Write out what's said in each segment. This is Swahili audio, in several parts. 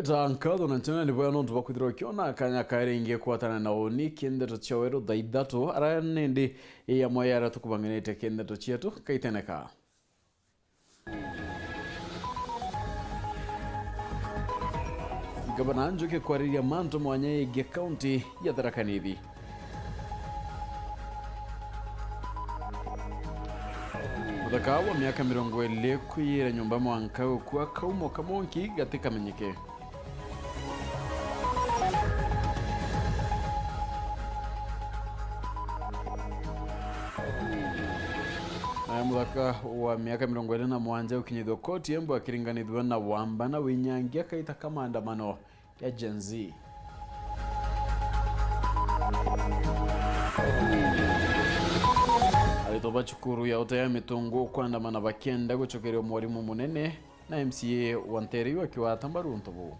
Tankado na nchana ni bwana ntu bakwithira kiona kanya karinge kwatana na oni kindeto chawero daidatu ara nindi ya moyara tukubanganete kindeto chetu kaiteneka Gavana Njuki kwariria manto mwanya Ige County ya Tharaka Nithi. Muthaka wa miaka 20 kwira nyumba mwanka kwa kaumo kamonki gatika menyeke. Muthaka wa miaka 27 ukinyithwa koti embu akiringanithwa na Wamba na Winyangi akaita kama maandamano ya Gen Z. Alitoba chukuru ya utaya mitungu kuandamana bakenda gucokerio mwarimu munene na MCA Wanteri wakiwa Tambaru Ntobu.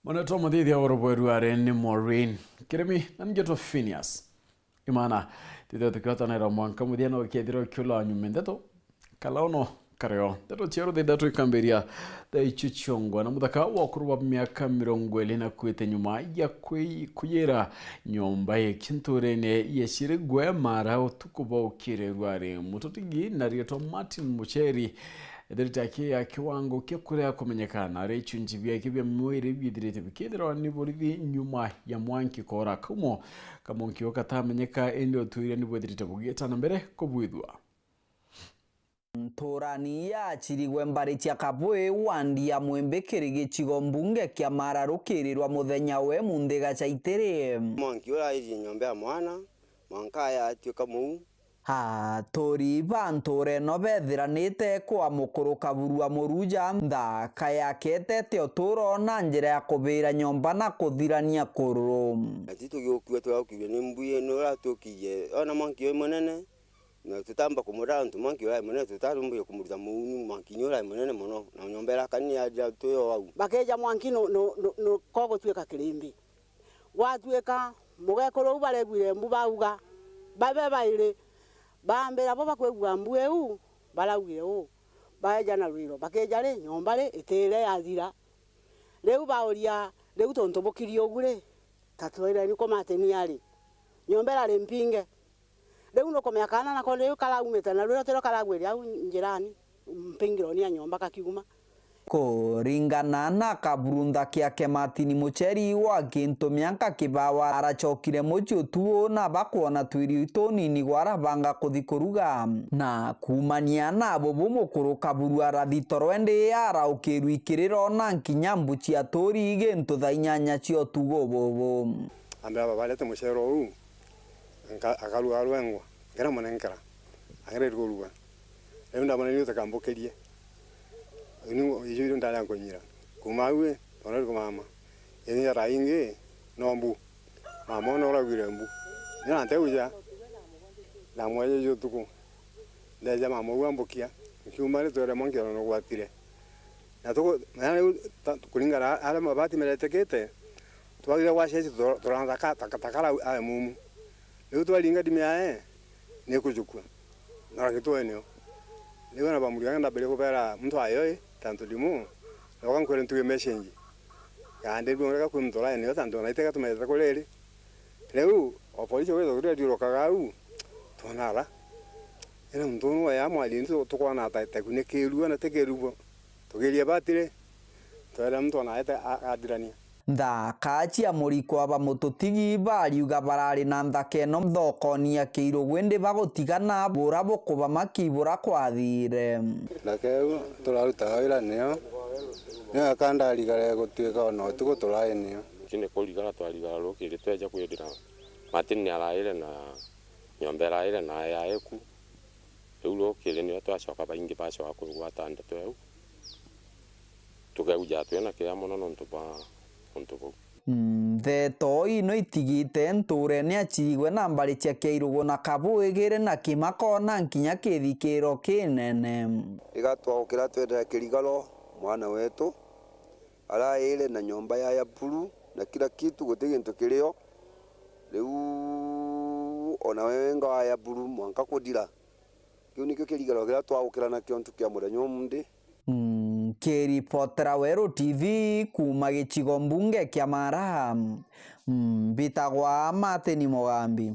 Mwana madithi ya woroboeru areni Maureen kiremi nangeto Phineas imana tito tikata na ramwanka mudiana wakethira kula nyumendeto kalaono kareo teto chero de datu ikamberia da ichuchongwa na muthaka wa kuruba miaka 20 na kwete nyuma ya kuyera nyomba ye kinturene yeshire gwe mara utukuba ukire rware mutotigi na rieto Martin Mucheri Derita ya kiwango kikurea kumenyekana rechunjibia kibya mwiri bidirete bikidira ni borithi nyuma ya mwanki kora kumo kamonki okatamenyeka ende otuire ni bodirete bugeta na mbere kubwithwa Ntorani ya chirigwe mbari cia Kabwe wandi ya Mwembe kirigi chigo mbunge kia mararukirirwa muthenya we mundiga chaitere mwanki ora iri nyombe ya mwana mwanka ya atioka muu tori bantore no bethiranite kwa mukuru Kaburua Muruja nthaka yakete te oturo na njira ya kubira nyomba na kuthirania kururu atitugiokuwa twakubye ni mbuye no ratukiye ona mwanki we munene na tutamba kumura ntu mwanki we munene tutarumbuye kumurza muunu mwanki nyora munene muno na nyombera kani ya tuyo wau bakeja mwanki no kogo tweka kirimbi watweka mugekoro ubaregwire mbu bauga babe baire bambera bo bakwegwa mbueu balawire o baeja na rwiro bakeja le nyomba le etere yathira leu baoria leu tontobokirio ogure tatwira ni komate ni ali nyombera le mpinge leu no komekana na ko leu kala umeta na rwiro tero kala gweri au njirani mpingiro ni nyomba kakiguma kuringana na Kaburunda kiake Martin Mucheri wa Ginto mianka kibawa arachokire mucho tuo na bakuona twiri tonini gwarabanga kuthikuruga na kumania na bobo mukuru Kaburua rathitorwende araukiru ikiriro na nkinyambu cia tori Ginto thainyanya cio tugo bobo ambaba balete muchero u akaluga rwengwa ngera monenkara agere rugurua rero ndabona ni utakambukirie inu yiyo ndala ngonyira kumawe ona kumama yeni rainge nombu mama no rawire mbu ni ante uja na mwaye yo tuku ndeja mama uambukia kiumare tore mongero no gwatire na tuko na kulingana ala mabati meletekete twagire washe turanza takala ale mumu leo twalinga dimya ne kujukua na kitweneo leo na bamulianga ndabele kubera mtu ayoe tanto limu lokan kwere ntuye message kande bioneka kumtola ene tanto na iteka tumeza kolele leo opolisi wezo kuri diro kagau tonala ena mtunu wa ya mwalinzo tukwana ta kunekeru na tekerubo tugelia batire toera mtu na ita adirania nthaka cia muriko aba mututigi bariuga barari na nthaka eno mthokonia kiiro gwende bagutigana bura bukuba makibura kwathire nakeu turaruta wira neo ne akandari gare gutweka ono tuko turaeneo kine kuligara twarigara rukiri tweja kwidira matini araire na nyombera ire na yaeku riu rukiri ni twacoka baingi bacoka kurugwata ndatu eu tukauja twena kia muno nontu ba Theto ino itigite nture ni achigwe na mbari cia Keirugo na Kabwegere na Kimakona nkinya kithikiro kinene igatwa twendera kirigaro mwana wetu araire na nyomba ya Yapuru na kila kitu guteginto kirio riu ona wenga ya buru mwanka kudira kiu nikio kirigaro gira twagukira na kiontu kia muthenya umundi. Kiripotera Weru TV kuma gicigo mbunge kia Mara, bitagwa Martin Mugambi.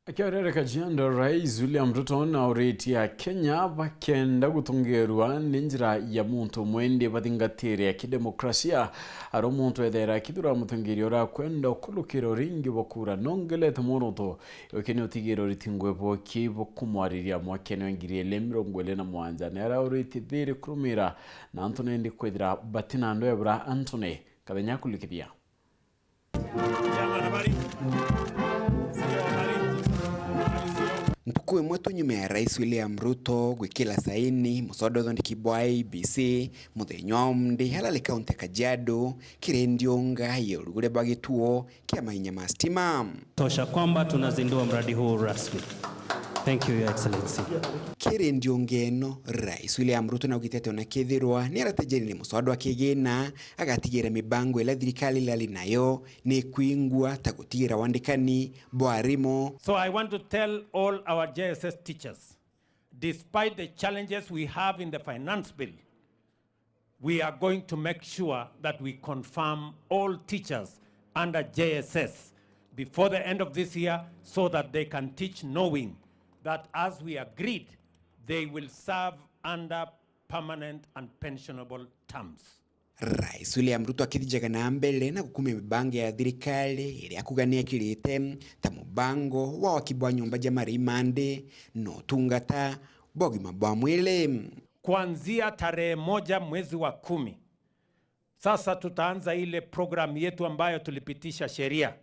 Akiarere Kajiado, Rais William Ruto na ureti ya Kenya bakenda gutungerwa n'injira ya muntu mwende bathingatire ya kidemokrasia aro muntu ethera kithura mutungiri ora kwenda kulukiro ringi bokura nongelete muruto yokene utigiro ritingwe boki bokumwariria mwakene wengiri 2027 nera ureti thiri kurumira na Antony ndi kwithira batina ndo ebra Antony kathenya kulikithia. Mpuku imwetu nyuma ya Rais William Ruto gwikila saini musodo thondeki bwa IEBC muthenya umndi halali kaunti Kajiado kirendionga yorugule bagituo kia mainya mastima tosha kwamba tunazindua mradi huu rasmi. Thank you, Your Excellency. Kirendio ngeno Rais William Ruto na ugitete na kithirwa ni aratajeni ni musodo akigina agatigira mibango ila thirikali lali nayo ni kuingwa tagugira wandikani bwarimo. So I want to tell all our JSS teachers, despite the challenges we have in the finance bill, we are going to make sure that we confirm all teachers under JSS before the end of this year so that they can teach knowing that as we agreed, they will serve under permanent and pensionable terms. Rais William Ruto akithijaga na mbele na gukumia mibango ya thirikali ili akugania kirite ta mubango wa wakibwa nyumba jamari mande no tungata bogi mabwa mwile. Kuanzia tarehe 1 mwezi wa 10 sasa tutaanza ile program yetu ambayo tulipitisha sheria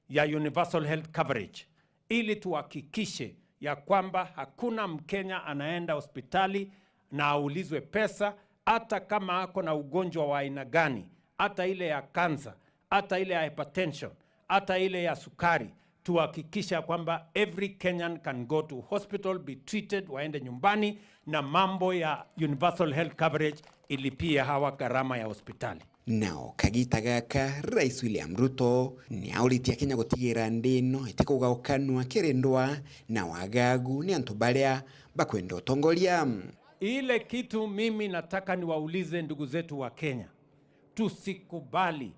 ya universal health coverage ili tuhakikishe ya kwamba hakuna Mkenya anaenda hospitali na aulizwe pesa hata kama ako na ugonjwa wa aina gani, hata ile ya kansa, hata ile ya hypertension, hata ile ya sukari. Tuhakikisha kwamba every Kenyan can go to hospital, be treated, waende nyumbani, na mambo ya universal health coverage ilipia hawa gharama ya hospitali. Nao kagita gaka Rais William Ruto ni auritia Kenya gutigira ndino itikugaukanwa kirindwa na wagagu ni antu baria bakwenda utongoria. Ile kitu mimi nataka niwaulize ndugu zetu wa Kenya, tusikubali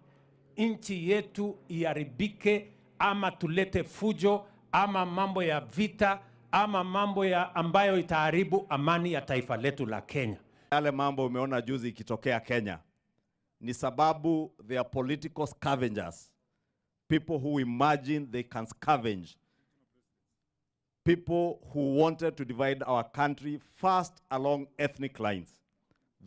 nchi yetu iharibike ama tulete fujo ama mambo ya vita ama mambo ya ambayo itaharibu amani ya taifa letu la Kenya. Yale mambo umeona juzi ikitokea Kenya ni sababu they are political scavengers, people who imagine they can scavenge, people who wanted to divide our country first along ethnic lines.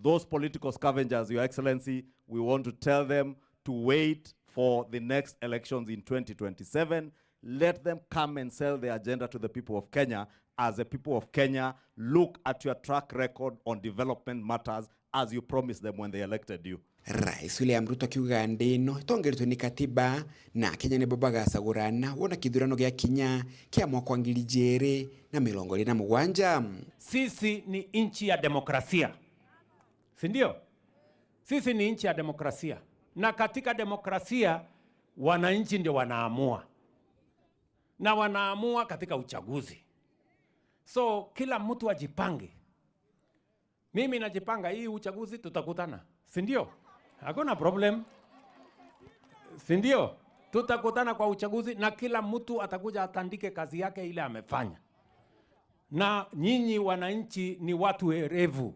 Those political scavengers, Your Excellency, we want to tell them to wait for the next elections in 2027. Let them come and sell their agenda to the people of Kenya. As the people of Kenya, look at your track record on development matters as you promised them when they elected you. Rais William Ruto kiuga ndino itongeretwe ni katiba na Kenya ni bobaga sagurana wona kithurano gya Kenya kia mwaka wa 2027. Sisi ni inchi ya demokrasia, si ndio? Sisi ni inchi ya demokrasia, na katika demokrasia wananchi ndio wanaamua, na wanaamua katika uchaguzi. So kila mtu ajipange. Mimi najipanga, hii uchaguzi tutakutana, si ndio? Hakuna problem, si ndio? Tutakutana kwa uchaguzi na kila mtu atakuja atandike kazi yake ile amefanya. Na nyinyi wananchi ni watu werevu.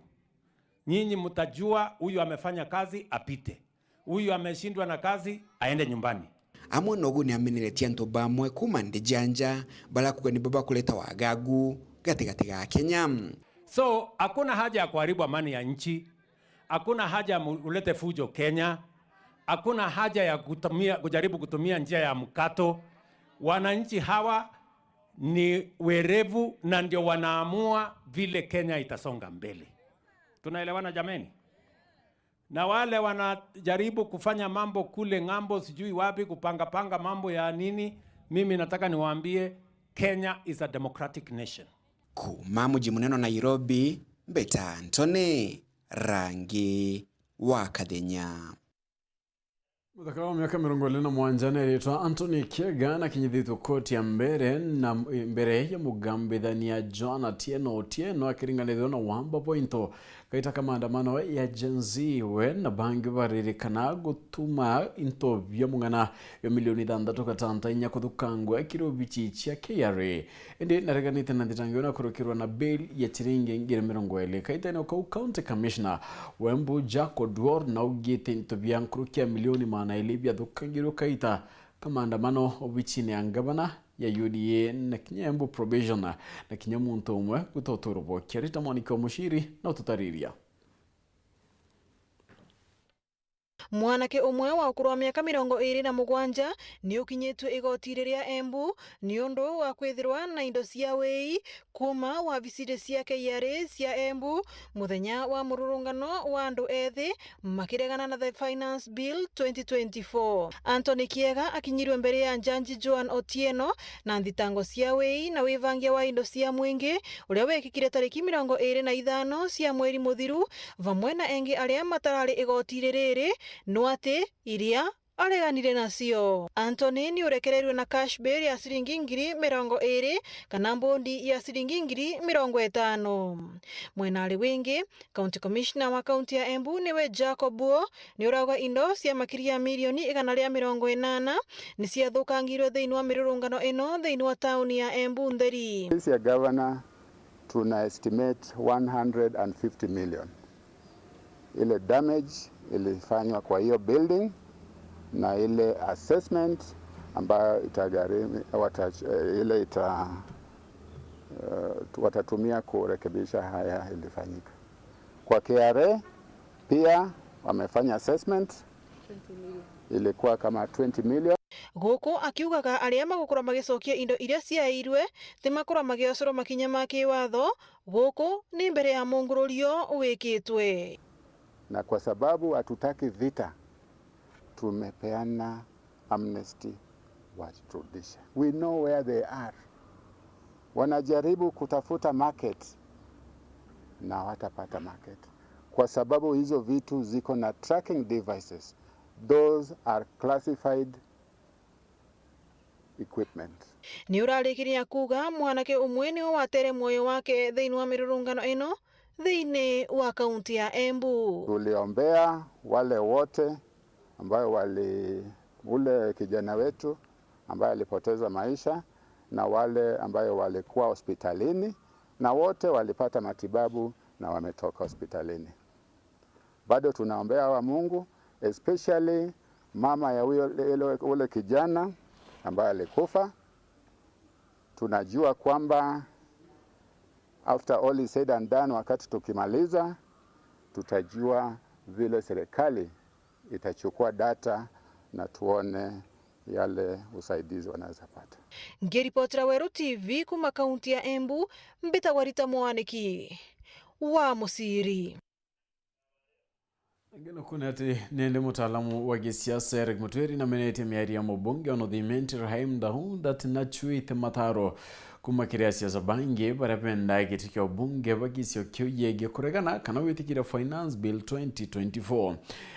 Nyinyi mtajua huyu amefanya kazi apite, huyu ameshindwa na kazi aende nyumbani. Amwe nogu ni ameneletia nto bamwe kuma ndijanja bala kugani baba kuleta wagagu gatigati ga Kenya. So hakuna haja ya kuharibu amani ya nchi, hakuna haja ya ulete fujo Kenya, hakuna haja ya kujaribu kutumia njia ya mkato. Wananchi hawa ni werevu na ndio wanaamua vile Kenya itasonga mbele. Tunaelewana jameni? Na wale wanajaribu kufanya mambo kule ngambo sijui wapi kupanga mambo ya nini, mimi nataka niwaambie Kenya is a democratic nation. Kuma mji munene Nairobi, Beta Antony, Rangi wa Kadenya. Muthaka wa miaka 27 eritwa Anthony Kiega na kinyithitwo koti ya mbere ya mugambithania John Otieno akiringanithio na Wamba Pointo kaita kama maandamano ya Gen Z we na bangi baririkana gutuma into bya mungana ya milioni 6.5 kuthukangwa kirobichi cia KRA indi nareganite na nditangio na kurukirwa na bail ya chiringi 20,000 kaita no county commissioner Wembu Jack Odwor na ugite into bya nkurukia milioni na ilibia thukangiro kaita kama maandamano obichini ya ngavana ya UDA na Kinyembu probation na kinyamuntu umwe gutoturubo Kirita Monica Mushiri na tutariria. Mwanake umwe wa ukuru wa miaka 27 ni ukinyitwe igoti riria Embu ni undu wa kwithirwa na indo cia wei kuma wabici cia KRA cia Embu muthenya wa mururungano wa andu ethi makiregana na the Finance Bill 2024. Anthony Kiega akinyirwe mbere ya Jaji Joan Otieno na thitango cia wei na wivangia wa indo cia mwingi uria wekikire tariki 25 cia mweri muthiru vamwe na engi aria matarari igoti riri Nuate iria areganire nacio. Anthony ni urekererwe na cash bail ya ciringi 20,000 kana bondi ya ciringi 50,000. Mwenari wingi county commissioner wa county ya Embu niwe Jacob Buo ni uragwa indo cia makiria milioni 180 ni cia thukangirwe thiini wa mirurungano ino thiini wa town ya Embu Nderi. Sisi ya governor tuna estimate 150 million. Ile damage ilifanywa kwa hiyo building na ile assessment ambayo itagharimu watatumia kurekebisha haya ilifanyika. Kwa KRA pia wamefanya assessment 20 million. Ilikuwa kama 20 million. Goko akiugaga aria magukura magicokia indo iria ciairwe te makura magiocoro makinya make watho goko ni mbere ya mongururio wikitwe. Na kwa sababu hatutaki vita, tumepeana amnesty waturudishe. We know where they are. Wanajaribu kutafuta market na watapata market. Kwa sababu hizo vitu ziko na tracking devices. Those are classified equipment. Ni urarikiria kuga mwanake umwe ni watere moyo wake thiini wa mirurungano ino thiini wa kaunti ya Embu. Tuliombea wale wote ambao ule kijana wetu ambaye alipoteza maisha na wale ambao walikuwa hospitalini na wote walipata matibabu na wametoka hospitalini. Bado tunaombea wa Mungu, especially mama ya ule kijana ambaye alikufa. Tunajua kwamba after all is said and done, wakati tukimaliza tutajua vile serikali itachukua data na tuone yale usaidizi wanaweza pata. Ngiripotera Weru TV kuma kaunti ya Embu, Mbita Warita Mwaniki wa Musiri. Ngeno kuna ati nende mutaalamu wa gisiasa Eric Mutweri na menete miari ya mubunge ono thimenti Rahim Dahunda tinachui temataro kuma kiria siasa bangi barapenda gitikio bunge bagisio kyoyege kuregana kana witikira Finance Bill 2024.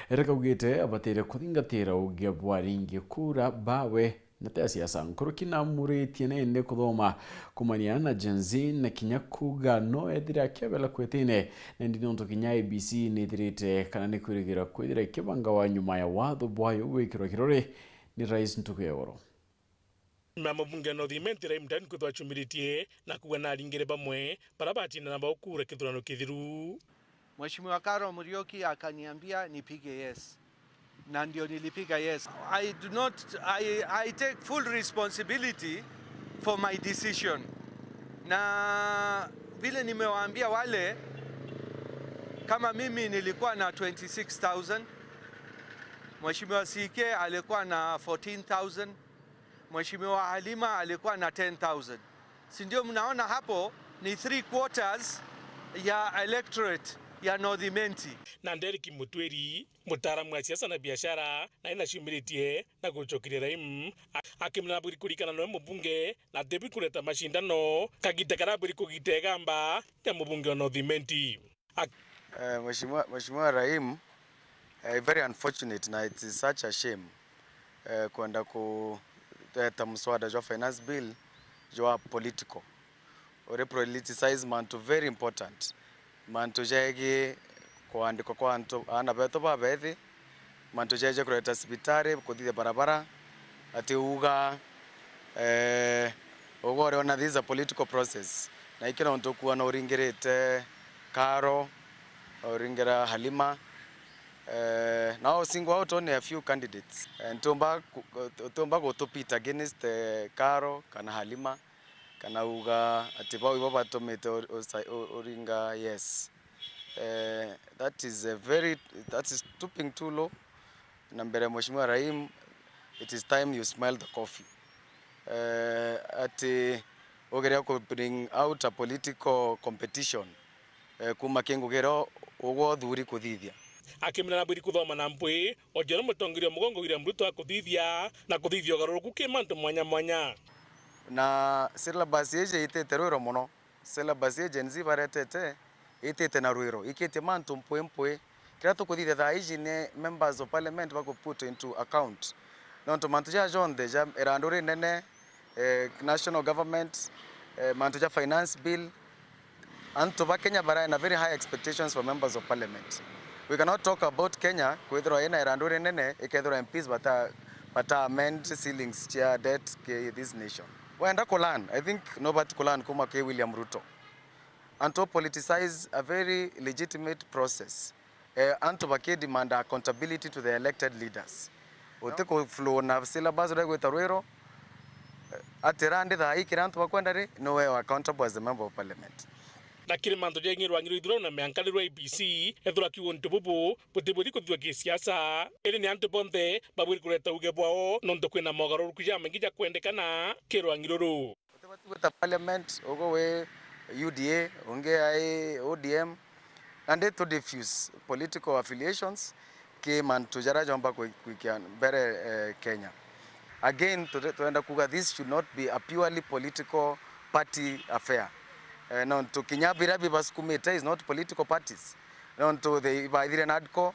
Eric ugite abatire kuthingatira uge bwaringi kura bawe na tea siasa nkurukina muriti nende kuthoma kumania na Gen Z na kinyakuga no ethira kebela kwetine nendi nonto kinya ABC nithirite kana ni kurigira kwithira kibanga wa nyuma ya watho bwayo wikiro kirore ni Rais Ntukuyeworo. Mama bunge no thimenti Rahim Dahunda kuthwachumiritie na kuwa na ringire bamwe barabatina na baukura kithurano kithiru. Mheshimiwa Karo Murioki akaniambia nipige yes. Na ndio nilipiga yes. I take full responsibility for my decision. Na vile nimewaambia wale, kama mimi nilikuwa na 26,000, Mheshimiwa CK alikuwa na 14,000, Mheshimiwa Halima alikuwa na 10,000. Si ndio mnaona hapo ni 3/4 ya electorate ya Northimenti. Na Derek Mutweri, mutaalamu wa siasa na biashara na inashumiritie na guchokire Rahim akimna buri kurikana no mubunge na debi kuleta mashindano kagite karaburi kugitegamba ya mubunge wa Northimenti. Mheshimiwa Rahim very unfortunate na it is such a shame kwenda kuleta mswada wa finance bill jwa political or politicize mantu very important mantu jege kuandika kwa antu ana beto babethi mantu jeje kuleta sibitari kuthithia barabara ati uga ugore ona this is a political process na ikira onto kuwa na uringirite Karo uringira Halima now single out only a few candidates and tomba go to pit against Karo kana Halima kana uga atiba ibo batomete uringa yes that is stooping too low. Nambere Mheshimiwa Raim, it is time you smell the coffee. Ogerea ko bring out a political competition kumakengo gero ogwo thuri kuthithia akimena na buri kuthoma na mpwi ojero mutongirio mugongo William Ruto akuthithia na kuthithio garuruku ke mantu mwanya mwanya na syllabus yeje itete rwiro muno syllabus yeje nzi baretete itete na rwiro ikete mantu mpwe kira tukuthithia tha iji ne members of parliament bako put into account nonto mantu ja jonde ja erandure nene national government mantu ja finance bill anto ba Kenya bara na very high expectations for members of parliament. We cannot talk about Kenya kwethro ina erandure nene ikethro MPs bata amend ceilings chia debt ke this nation. Waenda kolan, I think nobody kolan kuma ke William Ruto. Anto politicize a very legitimate process. Anto bake demand accountability to the elected leaders. Oteko flow na syllabus rego tarwero atirande tha ikirantu bakwendare no we accountable as a member of parliament. Lakini manto jengirwa ngiro ithuro na meankalirwa IBC ethura kiwo ntububu butiburi kuthwa kisiasa ili ni antu bonde baburi kureta ugebwao nondo kwina mogaruruku ya mengija kwendekana kirwa ngiruru with parliament ogo we UDA onge ai ODM and to diffuse political affiliations ke manto jara jomba kuikian bere Kenya again to kuga this should not be a purely political party affair. Non to kinyabira bibasukumete is not political parties. Non to the Baidire NADCO,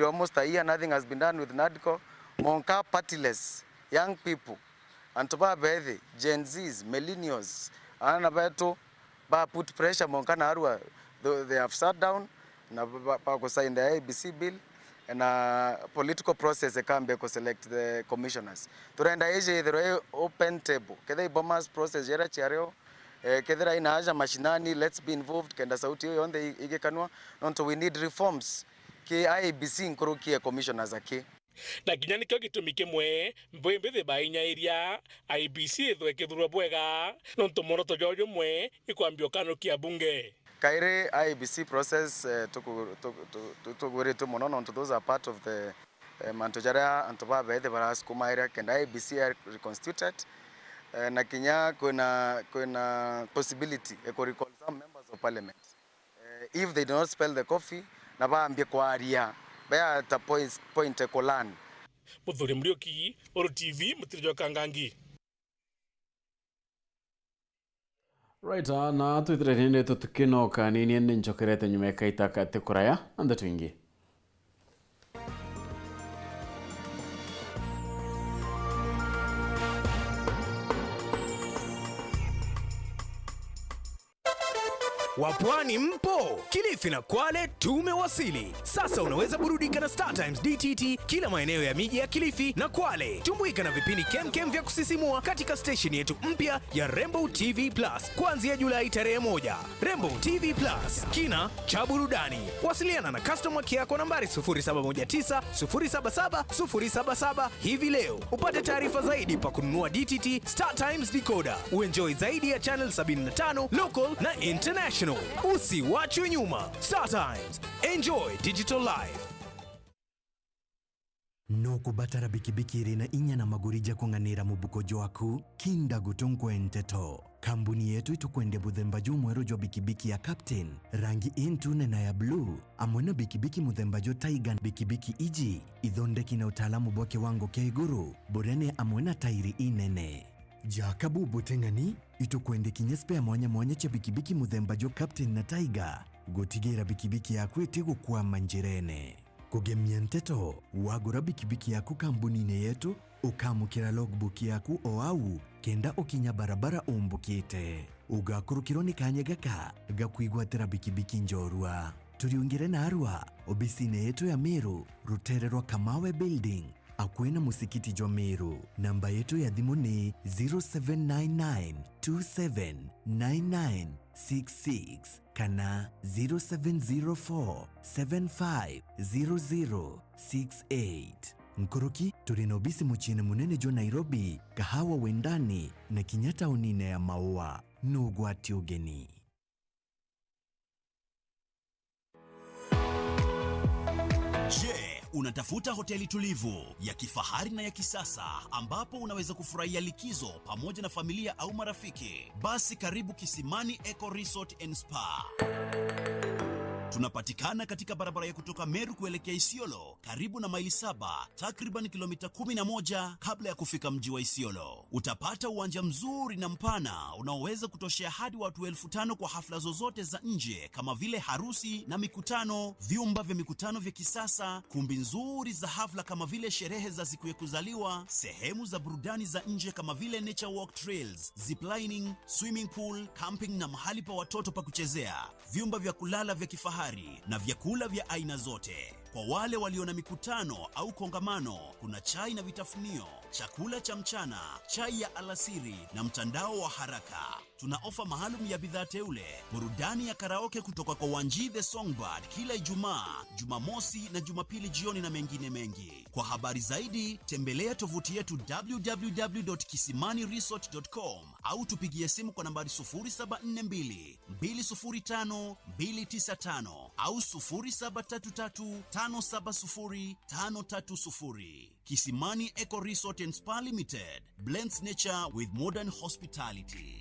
almost a year nothing has been done with NADCO. Monka partyless young people, and to Babede, Gen Zs, millennials, Anabeto, ba put pressure Monka Narua. They have sat down, na signed the ABC bill, and a political process they can be select the commissioners. To render Asia the open table. Kede bombers process jera chiario. Kedera ina haja mashinani, let's be involved kenda sauti hiyo yonde igekanwa nonto we need reforms ke IBC nkorokie commissioners ake na kinyani kyo gitumi kimwe mbwembe the bainya area IBC ethwe kithurwa bwega nonto moroto jojo mwe ikwambio kano kia bunge kaire IBC process to mono nonto those are part of the mantojara antoba bethe baras kumaira kenda IBC are reconstituted. Na Kenya kuna possibility to recall some members of parliament if they do not spell the coffee na baambie kwa aria baya ta point kolan Muthuri Murioki Oro TV mutirijo kangangi right na tuitirene tutukinoka nini njokerete nyume kaita kate kuraya anda twingi Wapwani mpo, Kilifi na Kwale tumewasili. Sasa unaweza burudika na Star Times DTT kila maeneo ya miji ya Kilifi na Kwale. Tumbuika na vipindi kemkem vya kusisimua katika station yetu mpya ya Rainbow TV Plus kuanzia Julai tarehe 1. Rainbow TV Plus, kina cha burudani. Wasiliana na customer care kwa nambari 0719 077 077 hivi leo. Upate taarifa zaidi pa kununua DTT Star Times decoder. Uenjoy zaidi ya channel 75 local na international. Usiwachwe nyuma. Star Times. Enjoy digital life. Nuku batara bikibiki rina inya na magurija kunganira mubuko joaku kinda gutunko enteto. Kambuni yetu itukwende buthemba juu mwero jo bikibiki ya Captain rangi intune na ya blue amwena bikibiki muthemba jo Tiger bikibiki iji idhondeki na utaalamu boke wango keiguru borene amwena tairi inene. Jakabu butengani itukwende kinyespe ya mwanya cha bikibiki muthemba jo Captain na Tiger gotigera bikibiki ya kwete gukwa manjirene. Kugemia Nteto, wagura bikibiki yaku kambuni yetu, ukamukira logbook yaku o au, kenda okinya barabara umbukite. Ugakurukiro ni kanya gaka, gakuigwatira bikibiki njorua. Turiungire na Arua, obisine yetu ya Meru, rutererwa Kamawe Building, akwena musikiti jwa Meru. Namba yetu ya thimu ni 0799279966 kana 0704750068. Nkoroki, turina obisi muchine munene jo Nairobi, kahawa wendani na Kenyatta unine ya Maua. Nugwati ugeni. Je, unatafuta hoteli tulivu ya kifahari na ya kisasa ambapo unaweza kufurahia likizo pamoja na familia au marafiki? Basi karibu Kisimani Eco Resort and Spa. Tunapatikana katika barabara ya kutoka Meru kuelekea Isiolo, karibu na maili 7, takriban kilomita 11 kabla ya kufika mji wa Isiolo. Utapata uwanja mzuri na mpana unaoweza kutoshea hadi watu 5,000 kwa hafla zozote za nje kama vile harusi na mikutano, vyumba vya mikutano vya kisasa, kumbi nzuri za hafla kama vile sherehe za siku ya kuzaliwa, sehemu za burudani za nje kama vile nature walk trails, ziplining, swimming pool, camping na mahali pa watoto pa kuchezea, vyumba vya kulala vya kifahari na vyakula vya aina zote. Kwa wale walio na mikutano au kongamano, kuna chai na vitafunio, chakula cha mchana, chai ya alasiri na mtandao wa haraka. Tuna ofa maalum ya bidhaa teule, burudani ya karaoke kutoka kwa Wanji the Songbird kila Ijumaa, Jumamosi na Jumapili jioni na mengine mengi. Kwa habari zaidi, tembelea tovuti yetu www.kisimaniresort.com au tupigie simu kwa nambari 0742-205-295 au 0733-570-530. Kisimani Eco Resort and Spa Limited blends nature with modern hospitality.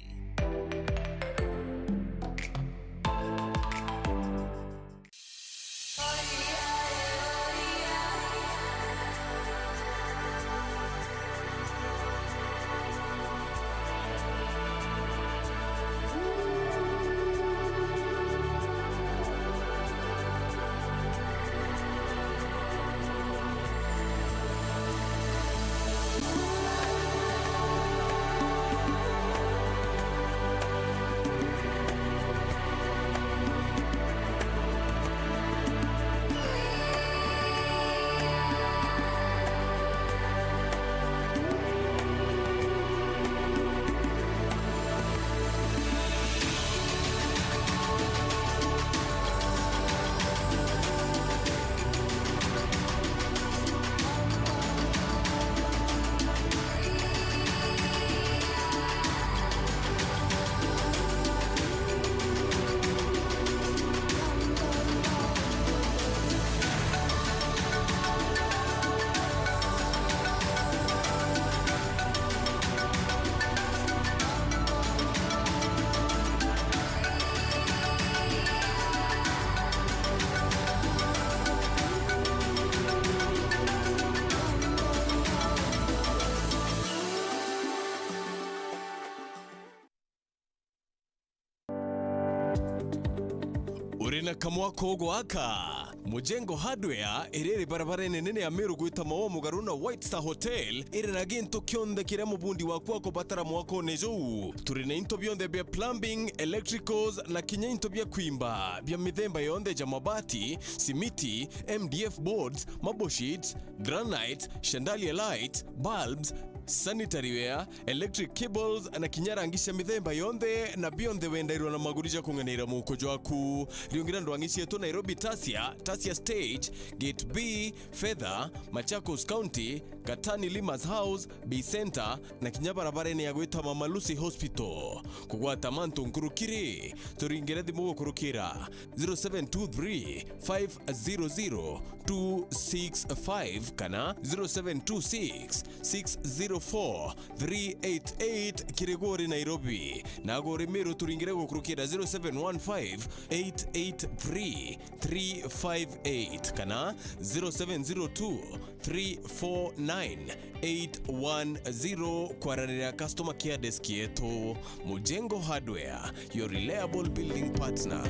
Urina kamwako gwaka Mujengo Hardware irere barabara nene ya Meru gwita mawo mugaruna White Star Hotel ire na ginto kyonde kire mubundi wakwako batara mwako nejo turina into byonde bya plumbing, electricals na kinya into bya kwimba bya midhemba yonde ja mabati, simiti, MDF boards, mabo sheets, granite, chandelier light, bulbs, sanitary ware, electric cables na kinyarangisha midhemba yonde na bionde wendairwa na magurija kunganira mukojo waku riungira ndwangishi yetu Nairobi Tasia Stage, Gate B, Feather, Machakos County, Katani Limas House, B Center na kinyabarabara ni yagwita Mama Lucy Hospital. Kugwata manto nkurukiri turingire thimu kurukira 0723-500-265 kana 0726-604-388 Kirigori Nairobi na Gori Meru turingire kurukira 0715-883-358 kana 0702-349-810 kwaranira customer care desk yetu. Mujengo Hardware, your reliable building partner.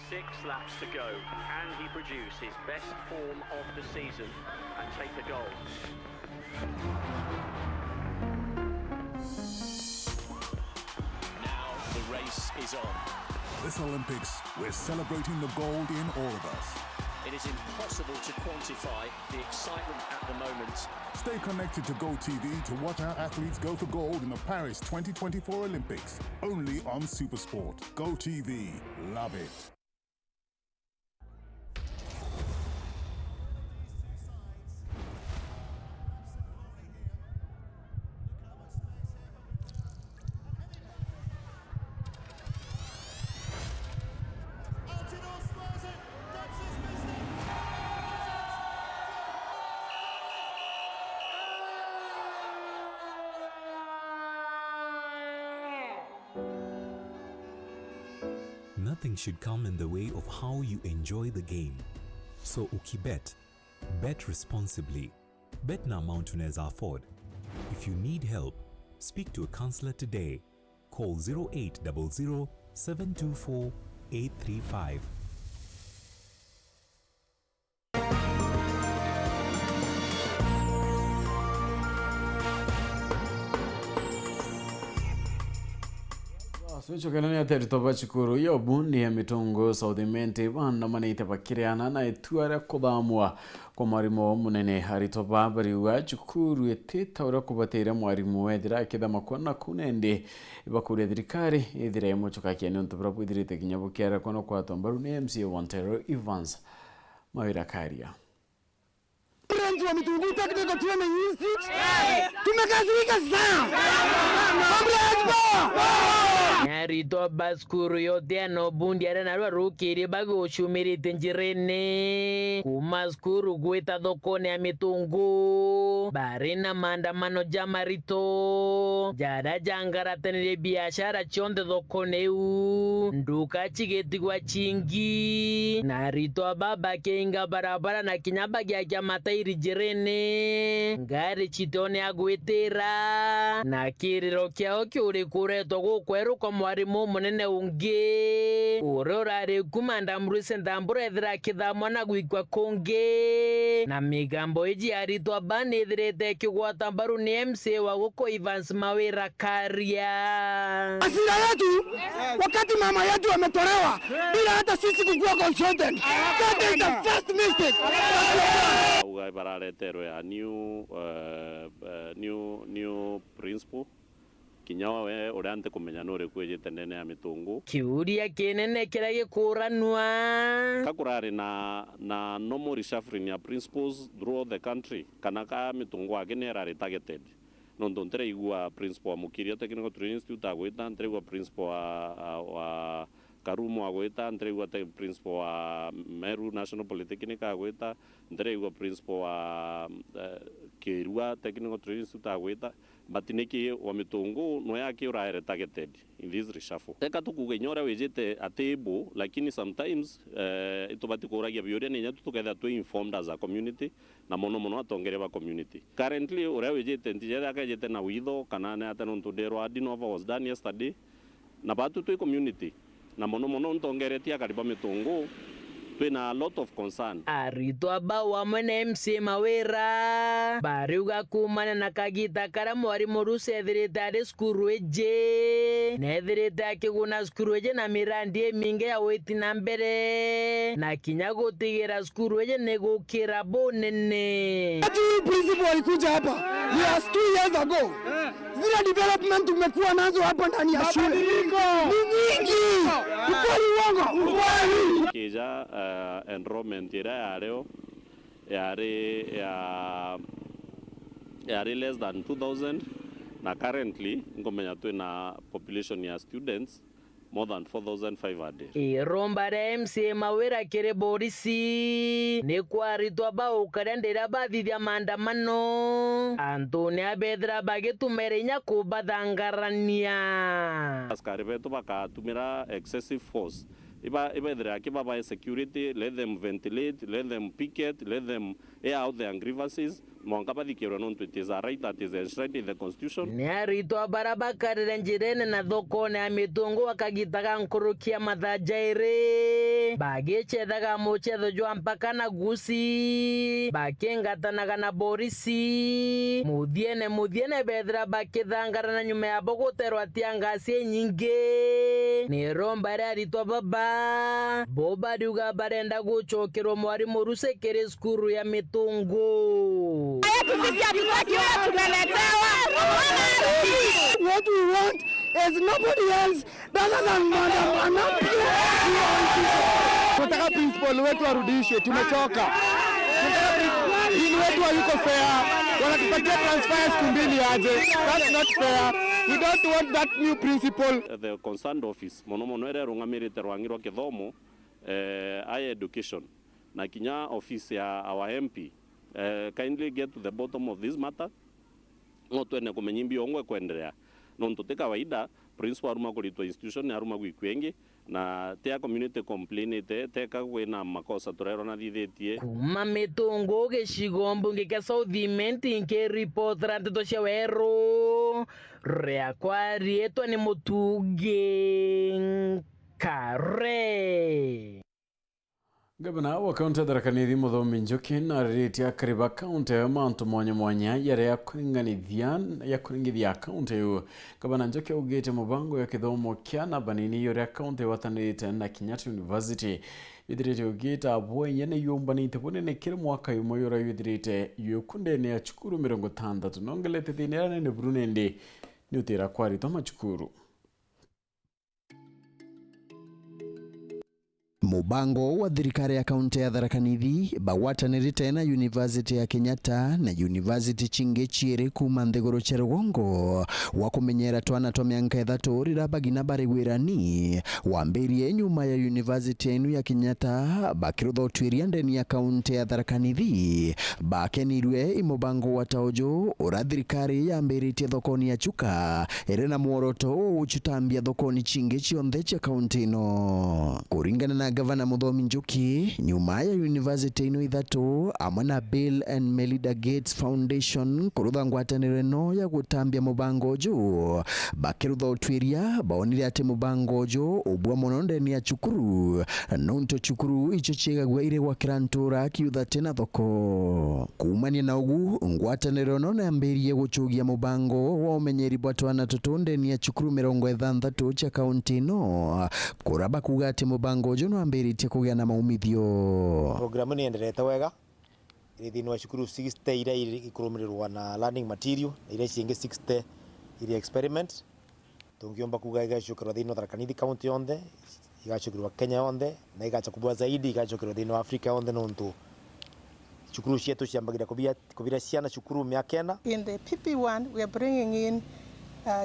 6 reproduce his best form of the season and take the gold. Now the race is on. This Olympics, we're celebrating the gold in all of us. It is impossible to quantify the excitement at the moment. Stay connected to GoTV to watch our athletes go for gold in the Paris 2024 Olympics. Only on SuperSport. GoTV. Love it. Nothing should come in the way of how you enjoy the game. So Ukibet, bet responsibly. Bet na amount unaweza afford. If you need help, speak to a counselor today. Call 0800 724 835. Switcho kanani ateri toba chikuru yo bundi ya mitungo saudimenti banda manite bakiriana na etuare kudamwa kwa marimo munene hari toba bariwa chikuru eteta ura kubatera mwarimu wedira kida makona kunende ibakuri dirikari idire mu chukaki ene ntubra budirite kinyabukera kono kwa tombaru ne MC Wantero Evans Mawira Karia. Wa Mitungu Technical Training Institute. Tumekasirika sana. Nyarito baskuru yote no bundi arena rukiri bago shumiri tenjirene kumaskuru gweta dokone ya Mitungu barina maandamano jamarito jara jangara tenere biashara chonde dokone u nduka chigeti kwa chingi narito baba kenga barabara na kinyaba gya matairi jirene ngari chitone agwetera na kiriro kyao kyuri kureto gukweru kwa mwarimu munene unge urorare kumanda mruse ndambura ethira kithamo na gwikwa konge na migambo iji aritwa bani ethirete kigwata mbaru ni MC wa guko Evans Mawira Karia. Asira yetu wakati mama yetu ametolewa bila hata sisi kukua consultant. That is the first mistake. Ugai baraletero ya new principal kinyawa we urante kumenya nore kwejete nene ya Mitungu kiuria kinene kirage kuranwa kakurari na normal reshuffling ya principals throughout the country kanaka Mitungu agenera targeted nondo ntere igua principal wa Mukiria Technical Training Institute agweta ntere igua principal wa Karumo agweta ntere igua principal wa Meru National Polytechnic agweta ntere igua principal wa Kirua Technical Training Institute agweta batineki wa Mitungu no yake uraere targeted in this reshuffle teka tukugenyora wejete atebo lakini sometimes itobati kuragia bioria nenya tuketha tu informed as a community na mono atongereba community currently ura wejete ntijera akajete na witho kana ne atano ntudero adinova was done yesterday na batu tu community na mono ntongeretia kariba Mitungu twina a lot of concern arito abawa mwene MC Mawira bariuga kumana na kagita kara mwari moruse ethirite ari skuru eje na ethirite akiguna skuru eje na mirandi eminge ya weti na mbere na kinya gutigira skuru eje negukira bonene. Principal alikuja hapa yes 2 years ago. Zile development tumekuwa nazo hapa ndani ya shule ni nyingi. Ukweli uongo? Ukweli. Kija enrollment ira yareo yari less than 2000 na currently ngomenya twina population ya students more than 4,500. Iromba re MC Mawira kere borisi ne kwaritwa ba ukarendera bathithia maandamano Antonia Bedra bagetumerenya kubathangarania askari betu bakatumira excessive force. Iba ethira kiba by security, let them ventilate, let them picket, let them air out their grievances. Mwankabadhikiro non it is a right that is enshrined in the constitution. Ni arito barabakarire njirene na thokone ya mitungu akagitaga nkurukia mathajaire bagichethaga muchetho jwa mpaka na gusi bakengatanaga na borisi muthiene bethira bakithangara na nyuma ya bogoterwa atiangasi nyingi ni romba ria arito baba boba diuga barenda guchokirwo mwarimu rusekere skuru ya mitungu. What we want is nobody else other than Madam Anapia. Tunataka principal wetu arudishwe, tumechoka. Hii wetu hayuko fair. Wanatupatia transfer siku mbili aje. That's not fair. We don't want that new principal. The concerned office mono ere rungamirite rwangirwa kithomo higher education na kinya office ya our MP kindly get to the bottom of this matter. Ngotwene kumenyimbi ongwe kwendelea nonto te kawaida principal aruma kulitwa institution aruma gwikwengi na te community complaint te kagwena makosa turero na thithetie kuma mitungu gicigo mbunge kia Southiment nke report ranteto cia weru ria kwa rietwa ni Mutugi Kare. Gavana wa kaunti ya Tharaka Nithi Muthomi Njuki arĩtie akariba kaunti ya mantu mwanya yare ya kuringithia kaunti ĩyo. Gavana Njuki augĩte mũbango ya kithomo kia namba nini yore kaunti watanĩte na Kenyatta University yithirĩte ugĩte abwenye nĩ yumbanĩte bunene kĩrĩ mwaka ũmwe yora yithirĩte yukundene ya cukuru 60 nongelete thĩinĩ ya nene Burundi nĩ utĩra kwaritwo macukuru. Mubango wa thirikari ya kaunti ya Tharaka Nithi bagwatanĩrĩte na University ya Kenyatta na University Chinge Chiere kuma Nthiguru cia Rugongo wa kumenyera twana twa mĩaka 3 rira bagina bari wirani wambirie nyuma ya University inu ya Kenyatta bakirutha utwiria ndeni ya kaunti ya Tharaka Nithi bakenirwe imubango wa taojo ura thirikari yambiritie thokoni ya chuka iri na muoroto uchutambia thokoni chinge cionthe cia kaunti ino. Kuringana na Gavana Muthomi Njuki nyuma ya University ino ithatu amwe na Bill and Melinda Gates Foundation kurutha ngwatanĩro ino ya gutambia mubango ju bakirutha utwiria baonire ati mubango ju ubwa muno ndeni ya cukuru nonto cukuru icho ciegagwa ire gwakira ntura kiutha tena thoko. Kumania na ugu ngwatanĩro ino yambirie guchugia mubango wa umenyeri bwa twana tutu ndeni ya cukuru 60 cia kaunti ino kuraba kuga ati mubango ju ambiritie kugĩa na maumithio. Programu ni endelete wega thĩinĩ wa cukuru 60 iria ikurumirirwa na learning material iria ciingi 60 iria experiment tungiomba kuga igacukirwa thĩinĩ wa Tharaka Nithi county yonthe igacukirwa Kenya yonthe na igachukirwa zaidi igacukirwa thĩinĩ wa Africa yonthe nontu cukuru cietu ciambagira kubira ciana cukuru miaka 4. In the PP1 we are bringing in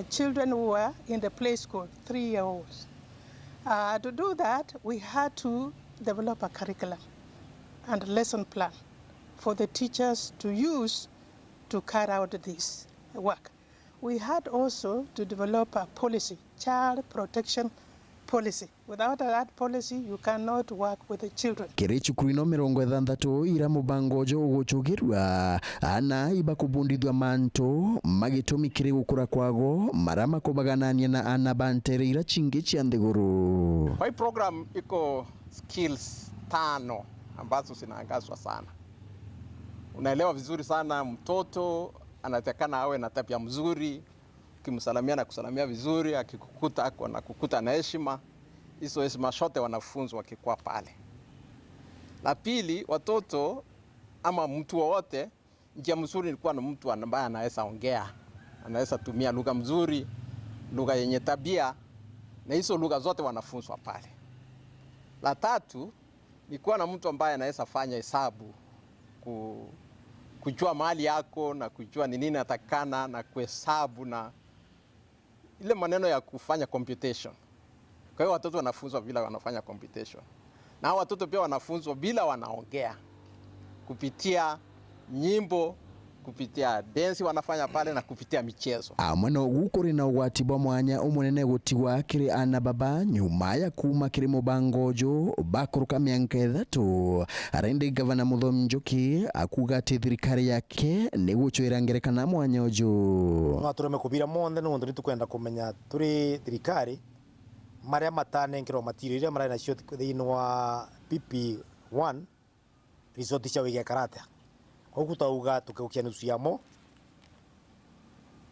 children who are in the play school 3-year-olds. To do that, we had to develop a curriculum and a lesson plan for the teachers to use to carry out this work. We had also to develop a policy, child protection policy. Without that policy, you cannot work with the children. Kiri cukuru ino 60 ira mubango jo guchugirwa ana iba kubundithwa mantu magitumikire gukura kwago marama kubaganania na ana bantere ira chingi cia Nthiguru. Hii program iko skills 5 ambazo zinaangazwa sana. Unaelewa vizuri sana mtoto anatakana awe na tabia mzuri, ukimsalamia na kusalamia vizuri, akikukuta na kukuta na heshima. Hizo heshima zote wanafunzi wakikuwa pale. La pili, watoto ama mtu wote njia mzuri ni kuwa na mtu ambaye anaweza ongea, anaweza tumia lugha mzuri, lugha yenye tabia, na hizo lugha zote wanafunzwa pale. La tatu ni kuwa na mtu ambaye anaweza fanya hesabu, kujua mahali yako na kujua ni nini atakana na kuhesabu na ile maneno ya kufanya computation. Kwa hiyo watoto wanafunzwa bila wanafanya computation. Na watoto pia wanafunzwa bila wanaongea kupitia nyimbo kupitia dance wanafanya pale na kupitia michezo. Amano gukuri na ugwati bwa mwanya umunene gutigwa kiri ana baba nyuma ya kuma kiri mubangojo bakuruka mĩaka 3 arende gavana Muthomi Njuki akuga ati thirikari yake ni gucwira ngerekana mwanya uju no tureme kubira monde no ndi tukwenda kumenya turi thirikari maria matane ngiro matirire maria nacio thiini wa PP1 resort cia wiga karate koguo tauga tukiukia nusu yamo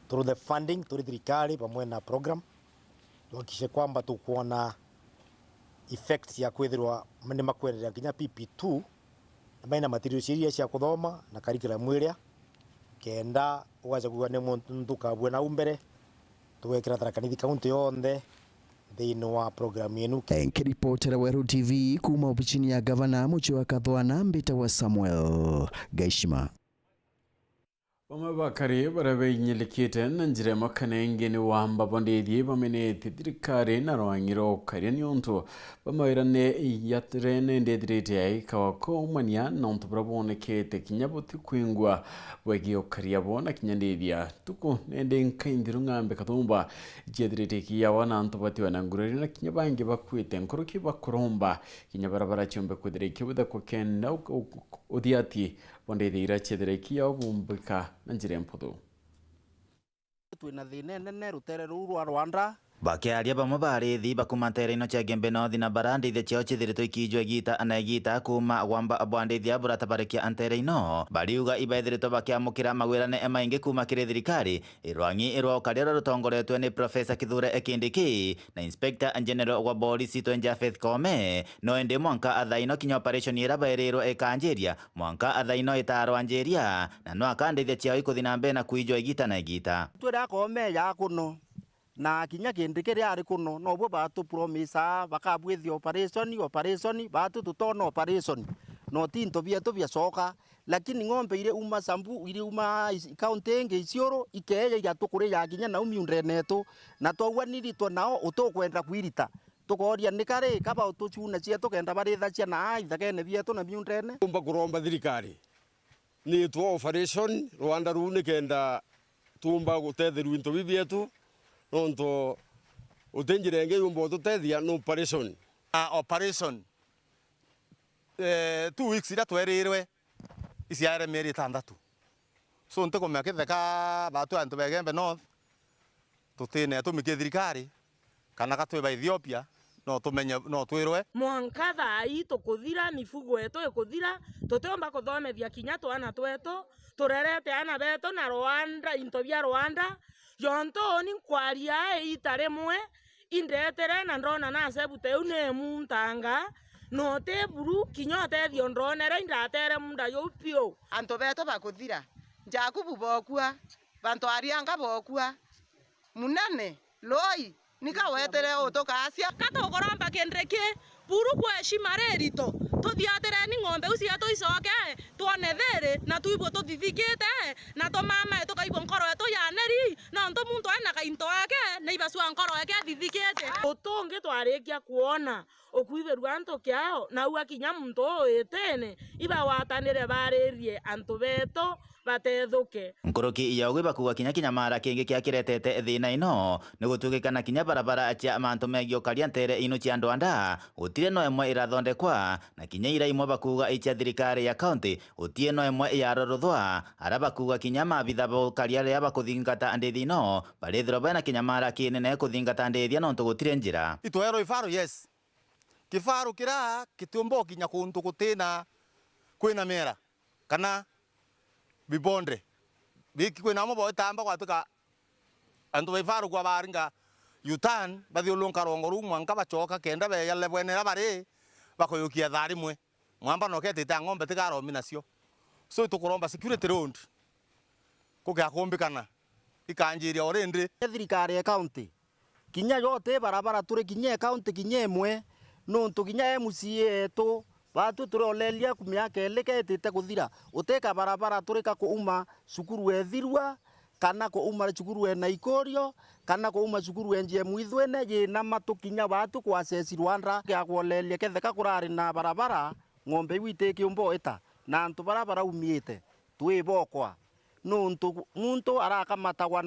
through the funding turi thirikari pamwe na program tuhakikishe kwamba tukuona effects ya kwithirwa mane makwerera nginya PP2 na maina materials iria cia kuthoma na curriculum iria kenda ugaca kuga ne muntu kabwe na umbere tuwekira Tharaka-Nithi kaunti yonde thiini wa program yenu. Nkiripotera Weru TV kuma obichini ya gavana Muchi wa Kathwana Mbita wa Samuel Gaishima. Bakari barabenyelekete nanjire makanenge ni wamba bondedi bamene thirikari na rwangiro karia nyonto bamairane yatrene ndedirete ai kawako mania nonto brabonekete kinyabuti kwingwa wegio karia bona kinyandedia tuko nende nkaindiru ngambe katumba jedirete kiyawa nanto batiwa nangureri na kinyabange bakwite nkoroki bakoromba kinyabarabara cyombe kudireke buda ko kenda odiati bondedi irachedereki ya bumbika nanjire mpodo twina thine nene rutere rwa Rwanda bakiaria bamwe barithi bakumantere ino cia Gembe North na barandithia ciao cithiritwo ikijwa gita anagita kuma gwamba abwandithia buratabarekia antere ino bariuga ibethiritwo bakiamukira magwirane maingi kuma kiri thirikari irwangi irwa karira rutongoretwe ni Profesa Kithure Ekindiki na Inspector General wa polisi Twenja Faith Kome no ende mwanka athaino kinya operation irabairiro ekanjiria mwanka athaino itarwanjiria na no akandithia ciao ikuthina mbe na kuijwa igita na igita twira Kome ya kuno na kinya kindikiri ari kuno no bo batu promisa bakabwithia operation batu tutona operation no tinto bietu biacoka lakini ng'ombe ile uma sambu ile uma county nge Isiolo ikeya ya tukuri ya kinya na umiundre neto na togwaniri to nao utokwenda kwirita tukoria nikare kaba utuchuna cia tukenda baritha cia na ithakene bietu na miundrene umba kuromba thirikari ni tu operation Rwanda rune kenda tumba gutetheru into bibietu nonto utenjirenge yumbo tutethia no operation operation 2 weeks ira twerirwe isiare meri 6 so nteko meketheka batu antu begembe North tutine tumike thirikari kana gatwe Ethiopia no tumenye no twirwe mwanka thai tukuthira mifugo eto ikuthira tutomba kuthomethia kinya twana tweto turerete ana beto na Rwanda into bia Rwanda yonto ni kwaria itare mwe indetere na ndona na sebute une muntanga no te buru kinyote thiondronera indatere munda yopio anto beto bakuthira Jakubu bokua bantu arianga bokua munane loi nikawetere otokasia katogoromba kendreke buru kwa heshima rerito tuthiatere ni ng'ombe ucia tuicoke tuonethere na tuibo tuthithikite na to mama tukaibo nkoro eto yaneri na ndo muntu ana kainto yake na ibasua nkoro yake thithikite utungi twarikia kuona okuiberu anto kiao na uwa kinya muntu etene iba watanire barerie antu beto batethuke nkoroki iyogwe bakuwa kinya mara kingi kia kiretete thina ino ni gutugikana kinya barabara cia mantu megio kariantere ino cia ndwanda utire no emwe irathondekwa na kinya ira imwe bakuga icha thirikari ya county utie no emwe ya rorothwa ara bakuga kinya mabitha bo kariare ya bakuthingata andithi no barithiro bana kinya mara kinene kuthingata ndithia no ntugutire njira itwero ifaro yes kifaru kira kitumbo kinya kuntu kutina kwina mera kana bibonde biki kwina mo boitamba kwatuka antu baifaru kwa baringa yutan bathi ulunka rongoru mwanka bachoka kenda be yale bwenera bari bakoyukia thari mwe mwamba no kete ta ng'ombe tigaro minacio so tukuromba security road kuga kumbikana ikanjiria orende thirikari ya county kinya yote barabara turi kinya county kinya emwe no tukinya MCA to batu turolelia kumyaka elekete kuthira uteka barabara turika kuuma cukuru ethirwa kana kuuma cukuru na ikorio kana kuuma cukuru enje mwithwene ye na matukinya batu kwa sesi Rwanda ya kuolelia ketheka kurari na barabara ng'ombe wite kiumbo eta na antu barabara umiete twibokwa nuntu muntu arakamatagwa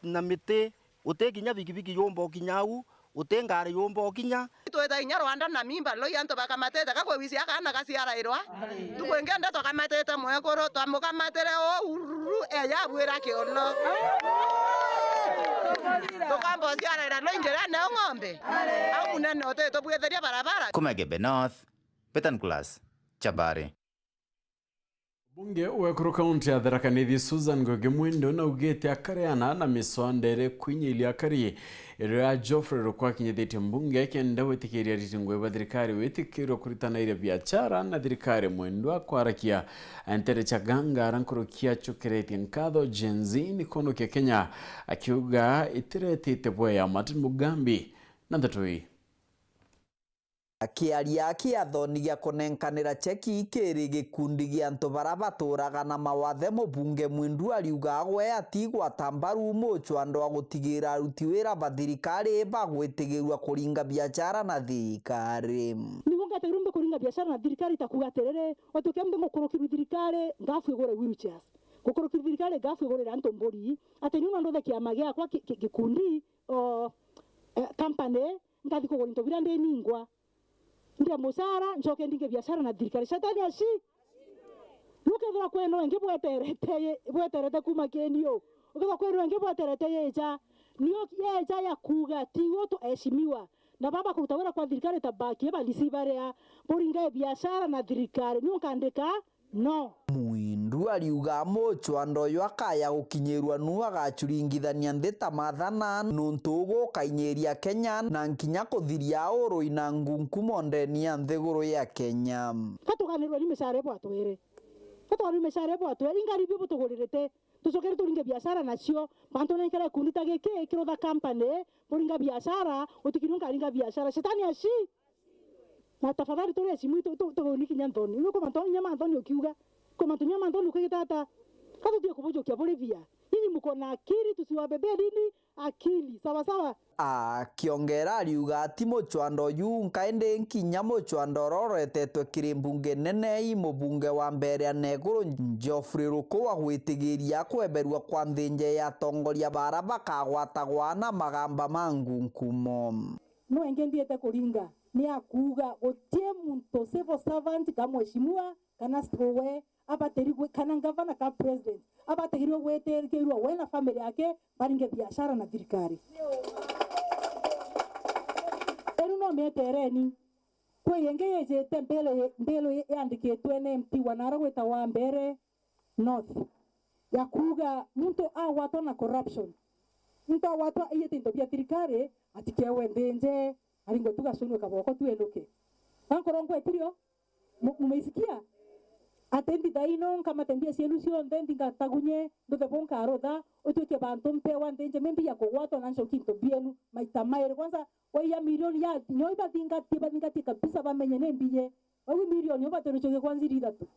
na miti utekinya bikibiki yombo kinyau utengare yombo kinya tweta inya Rwanda na mimba lo yanto bakamatete kakwe wisi akana kasiara irwa tukwengenda tokamatete mwekoro twamukamatire o uru eya bwira kiolo tokambo siara lo injera na ng'ombe au munene oteto bwetheria barabara Kumegebe North, Petankulas, Chabari. Bunge wekuru kaunti ya Tharaka Nithi Susan Ngugi Mwendo na ugete akareana na misondere kwinyilia akari ya Geoffrey Rukwa kinyethete mbunge kenda wetikiria ritingwe ba thirikari wetikirwo kuritana ile biashara na thirikari Mwendo akwarakia antere chaganga rankurukia chukereti nkatho Genzi nikono kia Kenya akiuga itiretete bweya Martin Mugambi na ndatoi Akiaria kiathoni gya kunenkanira cheki ikiri gikundi gya antu bara baturaga na mawathe mubunge Mwindu ariuga gwe atigwa tambaru muchwando agutigira aruti wira ba thirikari bagwitigirwa kuringa biashara na thirikari nigonga terumbe kuringa biashara na thirikari takugaterere otukembe ngukorokiru thirikari ngafu igore wheelchairs gukorokiru thirikari ngafu igore antu mbori ati ni ndo kiama gya kwa gikundi company ngathi kugora into bira ndeningwa ndia musara njoke ndinge biashara na thirikari satani ashi ukethira kweno nge bweterete kuma kenio ukethira kweno nge bweterete yeja niyo yeja ya kuga tiwo to heshimiwa na baba kurutawira kwa thirikari tabaki balisibaria boringa biashara na thirikari niyo kandika no Mwindu ariuga muchwando yo akaya gukinyirwa nu agachuringithania ndeta mathana nuntugo kainyeria Kenya na nkinya kuthiria oro ina ngunku mondeni ya nthiguru ya Kenya katuganirwa ni mishare bwatwere katuganirwa mishare bwatwere ingari byo butugurite tusokere turinge biashara nacio bantu nekere kundita geke kirotha company buringa biashara utikirunga ringa biashara shetani ashi na tafadhali tole simu to nikinya Anthony nuko manto nyama Anthony ukiuga kwa manto nyama Anthony ukitata kato dio kubojo kia Bolivia nyinyi mko na akili tusiwabebea nini akili sawa sawa akiongera ariuga ati muchwando yu nkaende nkinya muchwando roretetwe kiri mbunge nene mubunge wa mbere aneguru Geoffrey Rukwa gwitigiria kweberwa kwa nthinje ya tongoria bara bakagwatagwa na magamba mangu nkumo no engendiete kuringa ni akuga gotie muntu civil servant kama mheshimiwa kana strowe abaterigwe kana gavana ka president abaterigwe weterigirwa wena family yake baringe biashara na thirikari eruno metereni kweyenge yejete mbelo yandiketwe ne MP wanara gweta wa mbere north yakuga muntu awato na corruption muntu awato iyetinto bya thirikari atikewe ndenje aringo tugasonwe kaboko tuenuke ankorongo etirio mumeisikia atendi daino kama tembia solution ndendi ngatagunye ndothe bonka arodha otuke bantu mpewa ndenje membi ya kogwato nansho kinto bienu maita maire kwanza oya milioni ya nyoiba tinga kabisa bamenye nembiye owi milioni oba torochoke kwanziri datu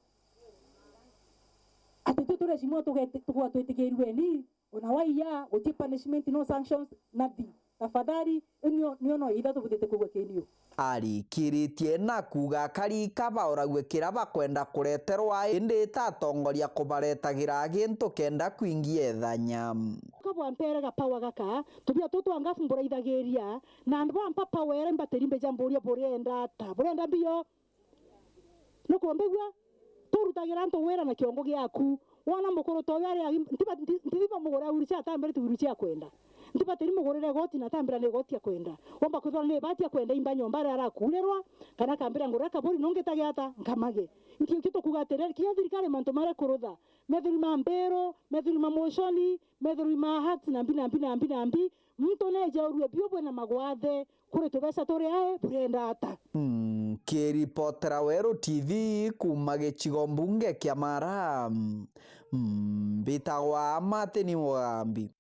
ateto tureshimo tukwatwetekerwe ni onawaiya uti punishment no sanctions nothing tafadhali niono ida tubutete kugwa kenio arikiritie na kuga karika baora gwikira bakwenda kureterwa indi tatongoria kubaretagira gintu kenda kwingia ethanya kabwa mpere ga power gaka tubia toto angafumbura ithagiria na ndo ampa power mbaterimbe jamburia burenda biyo nukombegwa turutagira nto wera na kiongo giaku wana mukuru to yari ntiba mugora uricha atambere tuuricha kwenda ntiba teri mugorere goti na tambira ne goti ya kwenda wamba kuthora ne bati ya kwenda imba nyombare ara kulerwa kana kambira ngora kaburi nongetaga ata nkamage nkio kito kugaterera kia thirikari manto mare kurutha methuri mambero methuri mamoshoni methuri mahat na mbi mtu neje urwe biobwe na magwathe kure tubesa tore ae burenda ata kiripotera Weru TV kuma gicigo mbunge kia Mara bitagwa Martin Mugambi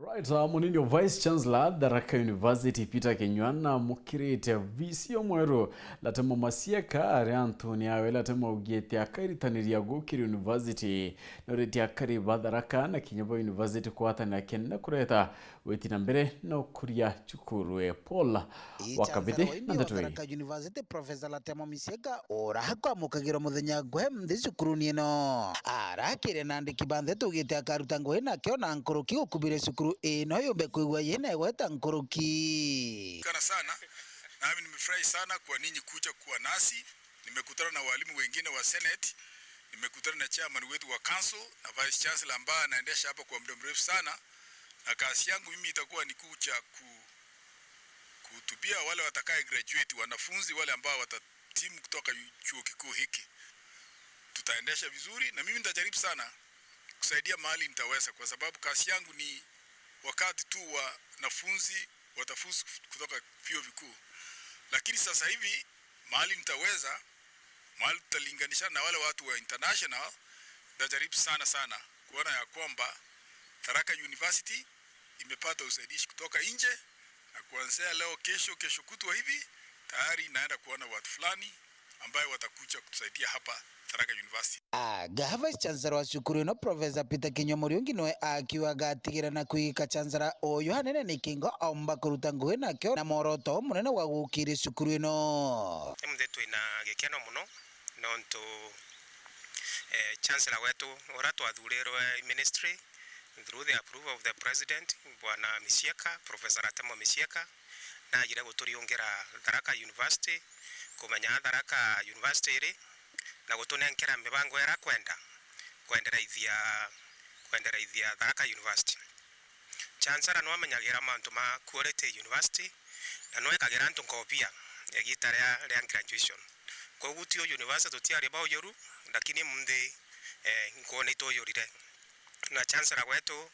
Right, munini Vice Chancellor Tharaka University Peter Kenywana mukirite visio mweru latemo masieka ari Anthony awe latemo ugete akaritaniria gukiri university noreti akari Tharaka na Kinyabo University kwatana kenna kureta wetina mbere no kuria chukuru Paul wakabide na ndatwe Tharaka University Professor Latemo Masieka ora hakwa mukagira muthenya gwe mthicukuru no arakire nandi kibande tugite akaruta ngwe na kyo na nkuruki ukubire cukuru ino yombe kuigwa yene weta nkuruki kana sana. Nami nimefurahi sana kwa ninyi kuja kuwa nasi. Nimekutana na walimu wengine wa Senate, nimekutana na chairman wetu wa council na vice chancellor ambaye anaendesha hapa kwa muda mrefu sana, na kazi yangu mimi itakuwa ni kuja kuhutubia wale watakaye graduate, wanafunzi wale ambao watatimu kutoka chuo kikuu hiki. Tutaendesha vizuri na mimi nitajaribu sana kusaidia mahali nitaweza, kwa sababu kazi yangu ni wakati tu wanafunzi watafuzu kutoka vyuo vikuu. Lakini sasa hivi mahali nitaweza, mahali tutalinganisha na wale watu wa international, nitajaribu sana kuona ya kwamba Tharaka University imepata usaidizi kutoka nje, na kuanzia leo kesho kutwa hivi tayari naenda kuona watu fulani ambaye watakuja kutusaidia hapa Tharaka University. Vice Chancellor wa cukuru no Professor Peter Kinyomuriungi noe akiwa gatigira na kuika Chancellor oyo hanene ni kingo omba kuruta nguhe na kyo na moroto munene wa gukiri cukuru ino mthetu ina gikeno muno nonto Chancellor wetu ora twathurerwe ministry through the approval of the president bwana Masieka, Professor Latemo Masieka na ajira guturiongera Tharaka University kumenya Tharaka University iri na gutunenkera mibango era kwendereithia Tharaka University. Chancellor no amenyagira mantu ma quality university na no ekagira ntu kopia egita ria graduation. Kwa gutio university tutiari ba uyoru lakini mumde nkone to yorire. Na Chancellor wetu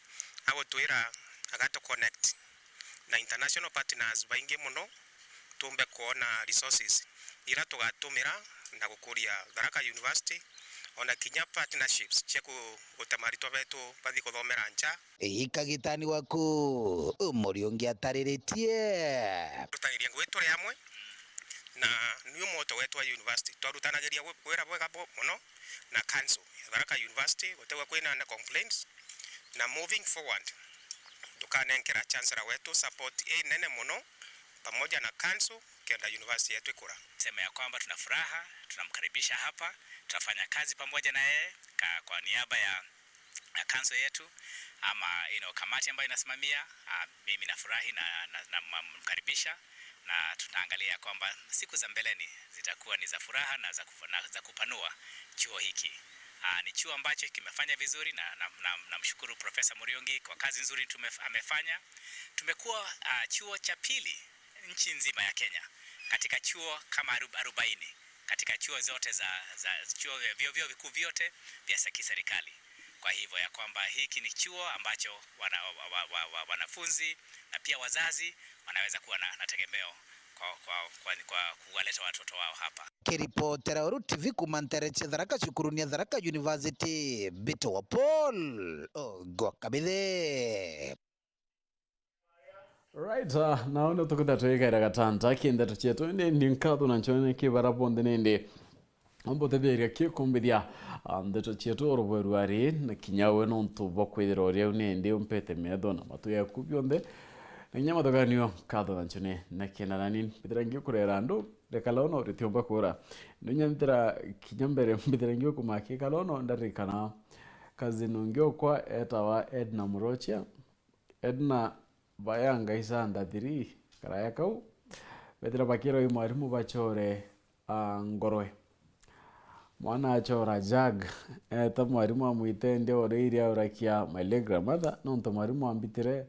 agutwira agato connect na international partners baingi muno tumbe kuona resources ira tugatumira na gukuria Tharaka University ona kinya partnerships cheku gutamaritwa betu bathi kuthomera nja ikagitani waku Muriungi atariritie tutaniria ngwetu riamwe na niyo moto wetu wa university twarutanagiria wira bwega muno na council ya Tharaka University gutegwa kwina na complaints na moving forward tukanenkera Chancellor wetu support nene muno pamoja na council kenda university yetu ikura. Sema ya kwamba tuna furaha, tunamkaribisha hapa, tutafanya kazi pamoja na yeye kwa niaba ya council yetu ama kamati ambayo inasimamia. Mimi nafurahi na mkaribisha, na tutaangalia kwamba siku za mbeleni zitakuwa ni za furaha na za kupanua chuo hiki. Ni chuo ambacho kimefanya vizuri na namshukuru Professor Muriungi kwa kazi nzuri amefanya. Tumekuwa chuo cha pili nchi nzima ya Kenya katika chuo kama 40 katika chuo zote za chuo vyuo vikuu vyote vya kiserikali. Kwa hivyo ya kwamba hiki ni chuo ambacho wanafunzi na pia wazazi wanaweza kuwa na tegemeo kwa kuwaleta watoto wao hapa. Kiripotera Uru TV kumantere Tharaka cukuru ni Tharaka University Bito wa Paul Gwakabithe. Right, naona tukuta tuikaira gatanta kinda tuchetu ndi nkathu na nchone kibara ponde nende ambo teberia kikumbithia ndeto chetu orobwerwari na kinyawe nontu bokwithira ria nende umpete medo na matu ya kubionde nyama doganio kathu na nchone na kinanani bitirangi kurera andu rekalono ritiomba kura nyamtira kinyambere bitirangi kumaki kalono ndarikana kazi nongyo kwa etawa Edna Murochia Edna bayanga isanda thiri karaya kau betira bakiro imwarimu bachore ngorwe mwana achora jag eta mwarimu amwitende ore iria urakia my grandmother nonto mwarimu ambitire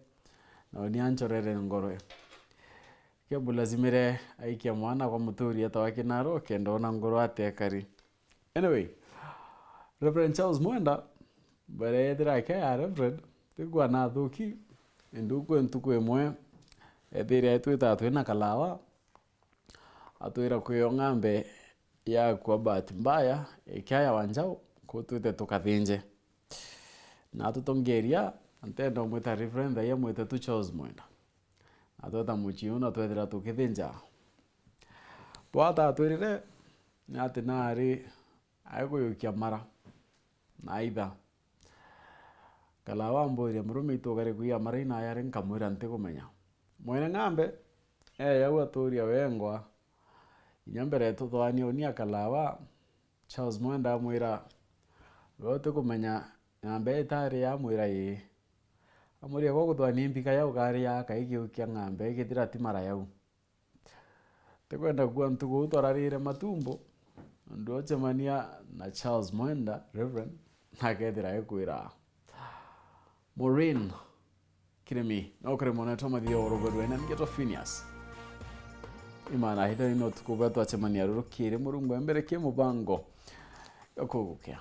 na ni anchorere ngorwe kebulazimire aikia mwana kwa muturi atawa kinaro kendo na ngorwe atekari. Anyway, Reverend Charles Mwenda bare dira kaya Reverend tigwa na thuki nduko ntuko emwe ethire twita twina kalawa atwira kuyo ng'ambe ya kwa bahati mbaya ikaya wanjao kutwite tukathinje na tutongeria antenda mwita reverend ya mwita tu Charles Mwenda atota muchiuna twethira tukithinja bwata twirire ati nari aiguyukia mara na itha kalawa mburi murume itogare kuya mara ina yare nkamwira ntikumenya mwene ng'ambe yau aturia wengwa inyambere tuthwani unia kalawa Charles Mwenda amwira wote kumenya ng'ambe itari ya mwira yi amuria kwa kuthwani mbika yau gari ya kaikiukia ng'ambe igithira timara yau tikwenda kuwa ntugu utwararire matumbo ndu ocemania na Charles Mwenda Reverend nakethira ekwira Maureen Kiremi no kare mona toma dio rogodwe na ngeto Phineas imana hita ino tukuga twacemania rurukire murungu embere ke mubango yokugukia